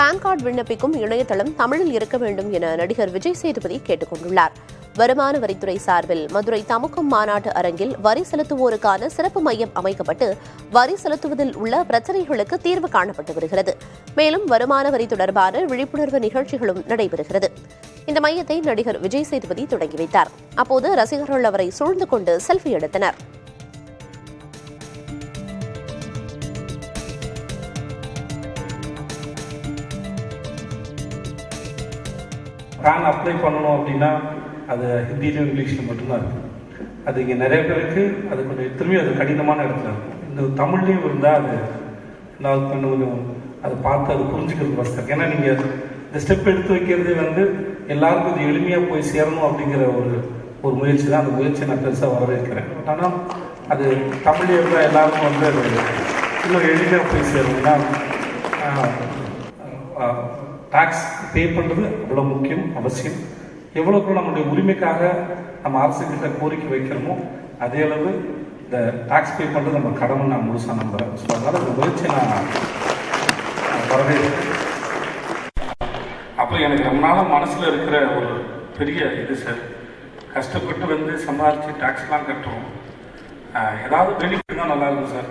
PAN card விண்ணப்பிக்கும் இணையதளம் தமிழில் இருக்க வேண்டும் என நடிகர் விஜய் சேதுபதி கேட்டுக் கொண்டுள்ளார். வருமான வரித்துறை சார்பில் மதுரை தமுக்கம் மாநாட்டு அரங்கில் வரி செலுத்துவோருக்கான சிறப்பு மையம் அமைக்கப்பட்டு வரி செலுத்துவதில் உள்ள பிரச்சினைகளுக்கு தீர்வு காணப்பட்டு வருகிறது. மேலும் வருமான வரி தொடர்பான விழிப்புணர்வு நிகழ்ச்சிகளும் நடைபெறுகிறது. இந்த மையத்தை நடிகர் விஜய் சேதுபதி தொடங்கி வைத்தார். அப்போது ரசிகர்கள் அவரை சூழ்ந்து கொண்டு செல்ஃபி எடுத்தனர். பேன் அப்ளை பண்ணணும் அப்படின்னா அது ஹிந்தியிலும் இங்கிலீஷில் மட்டும்தான் இருக்குது. அது இங்கே நிறைய பேருக்கு அது கொஞ்சம் திரும்பி அது கடினமான இடத்துல இருக்கும். இந்த தமிழ்லேயும் இருந்தால் அது நான் கொஞ்சம் அதை பார்த்து அது புரிஞ்சுக்கிறது கஷ்டம். ஏன்னா நீங்கள் இந்த ஸ்டெப் எடுத்து வைக்கிறதே எல்லாருக்கும் இது எளிமையாக போய் சேரணும் அப்படிங்கிற ஒரு முயற்சி தான். அந்த முயற்சியை நான் பெருசாக வரவேற்கிறேன். பட் ஆனால் அது தமிழ்லேயே இருந்தால் எல்லாருக்கும் அது இன்னும் எளிமையாக போய் சேரும். ஏன்னா டாக்ஸ் பே பண்ணுறது அவ்வளோ முக்கியம், அவசியம். எவ்வளோக்கு நம்மளுடைய உரிமைக்காக நம்ம அரசுக்கிட்ட கோரிக்கை வைக்கிறோமோ அதே அளவு இந்த டாக்ஸ் பே பண்ணுறது நம்ம கடமை நான் முழுசாக நம்புகிறேன். ஸோ அதனால் இந்த முயற்சி நான் வரவேற்கிறேன். அப்புறம் எனக்கு ரொம்ப நாளாக மனசில் இருக்கிற ஒரு பெரிய இது சார், கஷ்டப்பட்டு சம்பாதிச்சு டாக்ஸ்லாம் கட்டுறோம். ஏதாவது பெனிஃபிட் தான் நல்லாயிருக்கும் சார்.